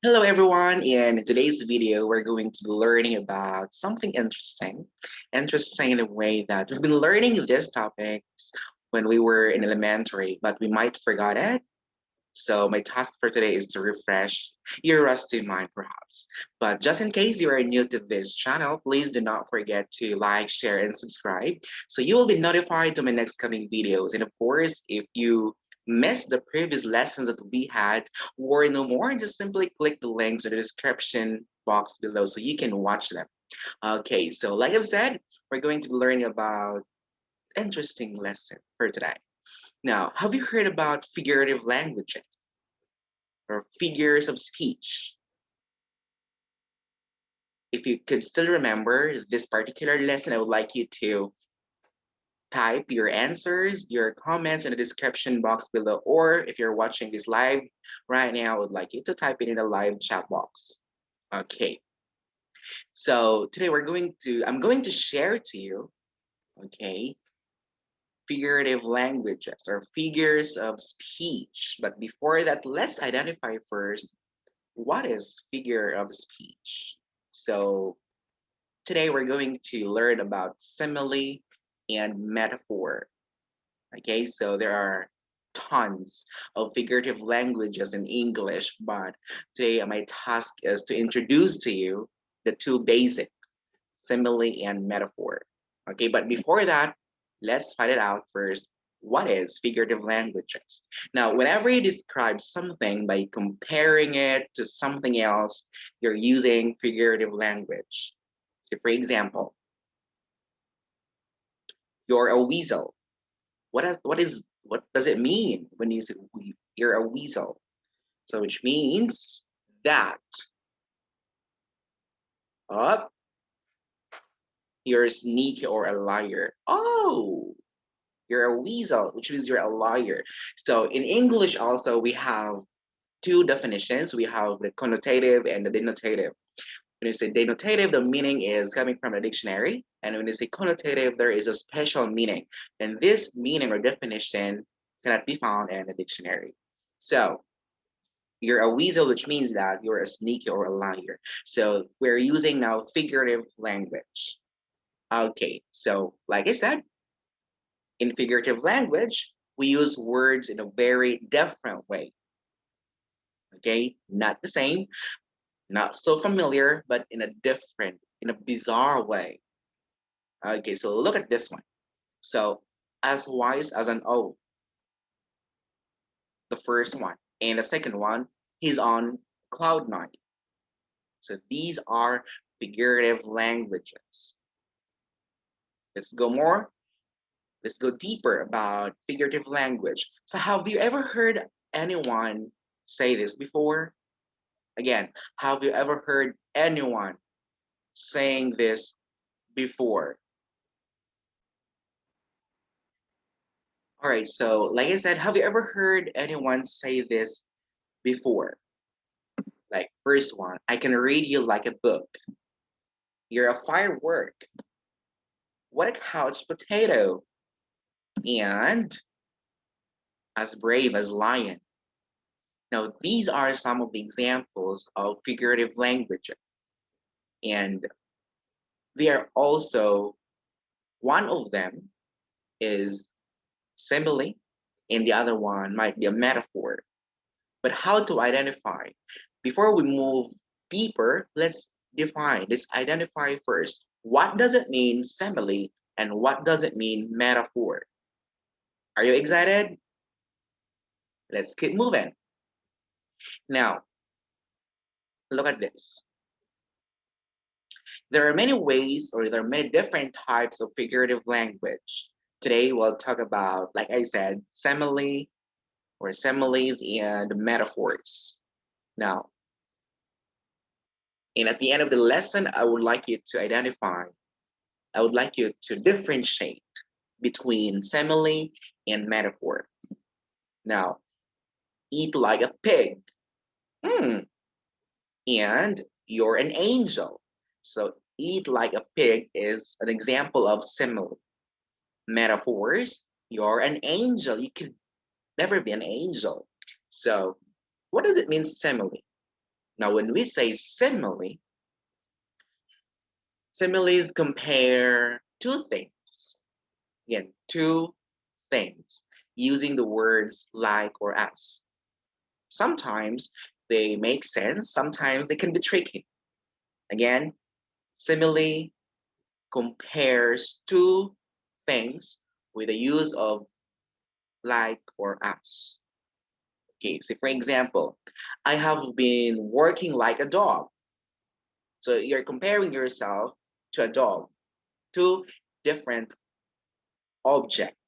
Hello everyone, in today's video we're going to be learning about something interesting in a way that we've been learning these topics when we were in elementary, but we might forgot it. So my task for today is to refresh your rusty mind perhaps. But just in case you are new to this channel, please do not forget to like, share, and subscribe so you will be notified to my next coming videos. And of course, if you missed the previous lessons that we had, worry no more, just simply click the links in the description box below so you can watch them. Okay, so like I've said, we're going to be learning about interesting lesson for today. Now, have you heard about figurative languages or figures of speech? If you could still remember this particular lesson, I would like you to type your answers, your comments in the description box below, or if you're watching this live right now, I would like you to type it in the live chat box. Okay, so today I'm going to share to you, okay, figurative languages or figures of speech. But before that, let's identify first what is figure of speech. So today we're going to learn about simile and metaphor. Okay, so there are tons of figurative languages in English, but today my task is to introduce to you the two basics, simile and metaphor. Okay, but before that, let's find it out first. What is figurative languages? Now, whenever you describe something by comparing it to something else, you're using figurative language. So for example, you're a weasel. What does it mean when you say you're a weasel? So which means that up you're sneaky or a liar. Oh, you're a weasel, which means you're a liar. So in English also we have two definitions. We have the connotative and the denotative. When you say denotative, the meaning is coming from a dictionary. And when you say connotative, there is a special meaning. And this meaning or definition cannot be found in a dictionary. So you're a weasel, which means that you're a sneaky or a liar. So we're using now figurative language. Okay, so like I said, in figurative language, we use words in a very different way. Okay, not the same, not so familiar, but in a bizarre way. Okay, so look at this one. So as wise as an owl, the first one, and the second one, he's on cloud nine. So these are figurative languages. Let's go more. Let's go deeper about figurative language. So have you ever heard anyone say this before? Again, have you ever heard anyone saying this before? All right, so like I said, have you ever heard anyone say this before? Like first one, I can read you like a book. You're a firework. What a couch potato. And as brave as lion. Now, these are some of the examples of figurative languages. And they are also, one of them is simile, and the other one might be a metaphor. But how to identify? Before we move deeper, let's identify first. What does it mean simile and what does it mean metaphor? Are you excited? Let's keep moving. Now, look at this. There are many ways or there are many different types of figurative language. Today we'll talk about, like I said, simile or similes and metaphors. Now, and at the end of the lesson, I would like you to differentiate between simile and metaphor. Now, eat like a pig. Hmm. And you're an angel. So eat like a pig is an example of simile. Metaphors, you're an angel. You could never be an angel. So what does it mean simile? Now, when we say simile, similes compare two things. Again, two things using the words like or as. Sometimes they make sense, sometimes they can be tricky. Again, simile compares two things with the use of like or as. Okay, so for example, I have been working like a dog. So you're comparing yourself to a dog, two different objects,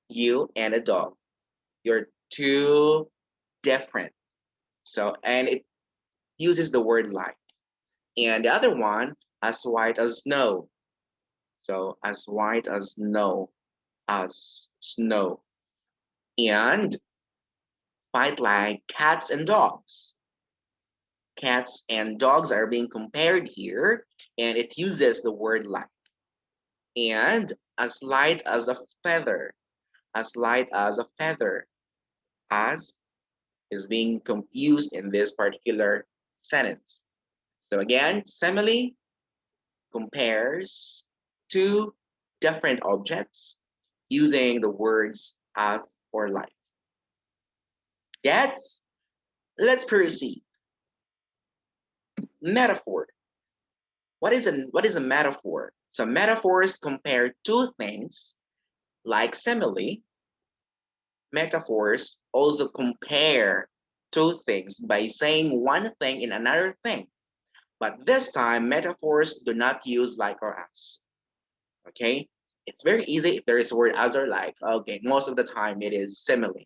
you and a dog. You're two different. So, and it uses the word like. And the other one, as white as snow. So, as white as snow, as snow. And fight like cats and dogs. Cats and dogs are being compared here, and it uses the word like. And as light as a feather, as light as a feather, as is being used in this particular sentence. So again, simile compares two different objects using the words as or like. That's, let's proceed. Metaphor. What is a metaphor? So metaphors compare two things like simile. Metaphors also compare two things by saying one thing in another thing. But this time, metaphors do not use like or as. Okay? It's very easy if there is a word as or like. Okay, most of the time it is simile.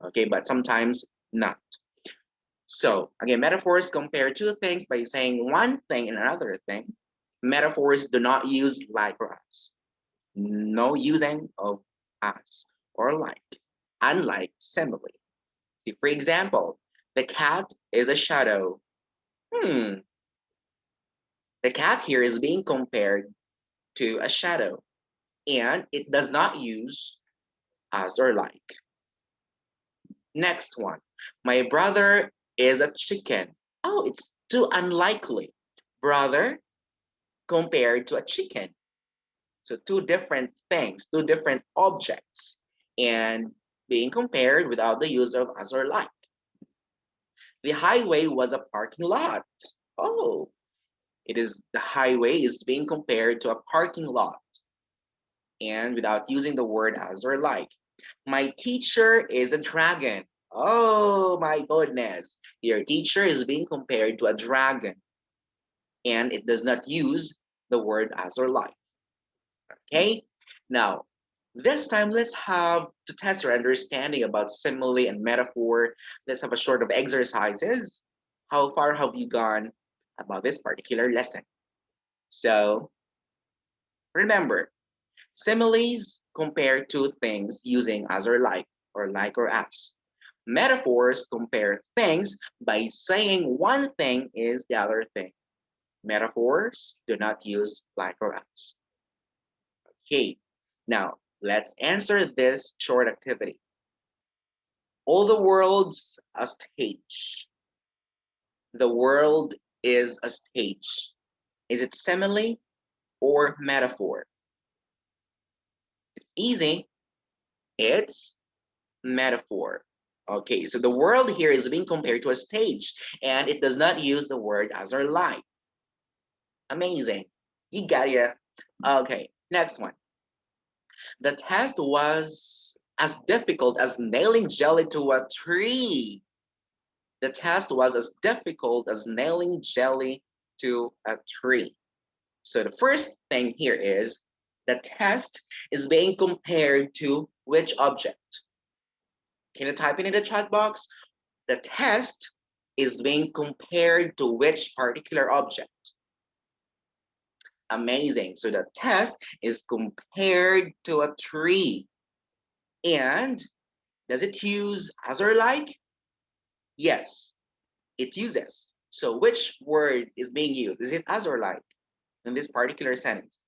Okay, but sometimes not. So again, metaphors compare two things by saying one thing in another thing. Metaphors do not use like or as. No using of as or like, unlike simile. See, for example, the cat is a shadow. Hmm, the cat here is being compared to a shadow, and it does not use as or like. Next one, my brother is a chicken. Oh, it's too unlikely. Brother compared to a chicken. So two different things, two different objects, and being compared without the use of as or like. The highway was a parking lot. Oh, the highway is being compared to a parking lot and without using the word as or like. My teacher is a dragon. Oh my goodness. Your teacher is being compared to a dragon and it does not use the word as or like. Okay? Now, this time let's have to test your understanding about simile and metaphor. Let's have a sort of exercises. How far have you gone about this particular lesson? So remember, similes compare two things using as or like or as. Metaphors compare things by saying one thing is the other thing. Metaphors do not use like or as. Okay, now let's answer this short activity. All the world's a stage. The world is a stage. Is it simile or metaphor? It's easy. It's metaphor. Okay, so the world here is being compared to a stage and it does not use the word as or like. Amazing. You got it. Okay, next one. The test was as difficult as nailing jelly to a tree. The test was as difficult as nailing jelly to a tree. So the first thing here is the test is being compared to which object? Can you type it in the chat box? The test is being compared to which particular object? Amazing. So the test is compared to a tree. And does it use as or like? Yes, it uses. So which word is being used? Is it as or like in this particular sentence?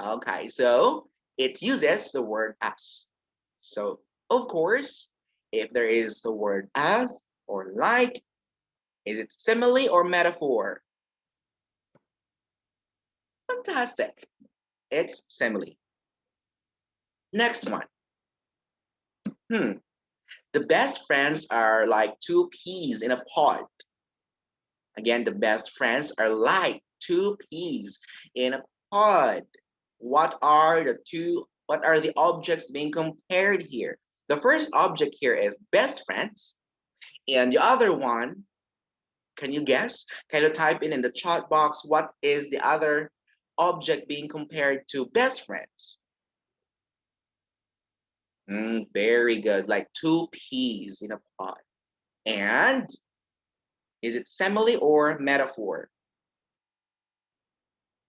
Okay, so it uses the word as. So of course, if there is the word as or like, Is it simile or metaphor? Fantastic. It's simile. Next one. The best friends are like two peas in a pod. Again, the best friends are like two peas in a pod. What are the objects being compared here? The first object here is best friends. And the other one, can you guess? Can you type in the chat box what is the other object being compared to best friends? Very good, like two peas in a pod. And is it simile or metaphor?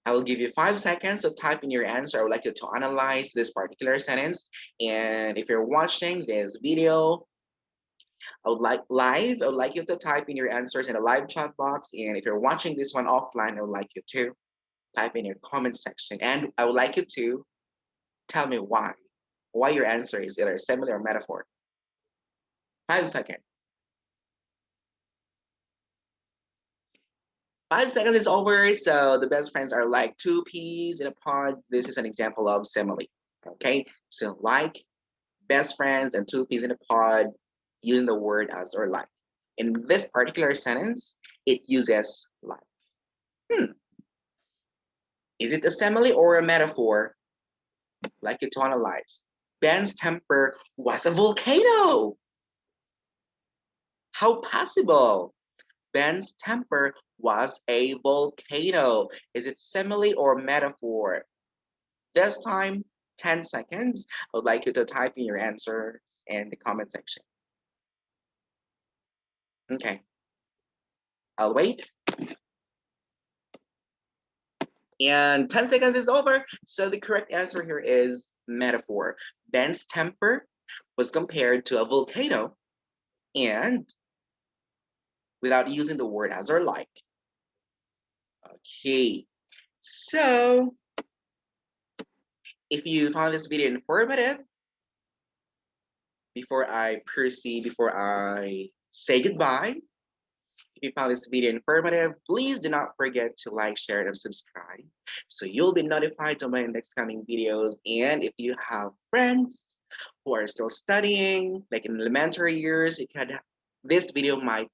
I will give you 5 seconds to type in your answer. I would like you to analyze this particular sentence. And if you're watching this video, I would like you to type in your answers in the live chat box. And if you're watching this one offline, I would like you to type in your comment section. And I would like you to tell me why your answer is either simile or metaphor. 5 seconds. 5 seconds is over. So the best friends are like two peas in a pod. This is an example of simile. Okay, so like best friends and two peas in a pod, using the word as or like. In this particular sentence, it uses like. Is it a simile or a metaphor? Like you to analyze. Ben's temper was a volcano. How possible? Ben's temper was a volcano. Is it simile or metaphor? This time, 10 seconds. I would like you to type in your answer in the comment section. Okay, I'll wait. And 10 seconds is over. So the correct answer here is metaphor. Ben's temper was compared to a volcano and without using the word as or like. Okay, so if you found this video informative, before I proceed, before I say goodbye, if you found this video informative, please do not forget to like, share, and subscribe so you'll be notified of my next coming videos. And if you have friends who are still studying, like in elementary years, this video might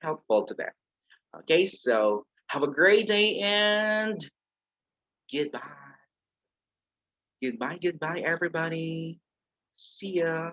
helpful to them. Okay, so have a great day and goodbye. Goodbye, everybody. See ya.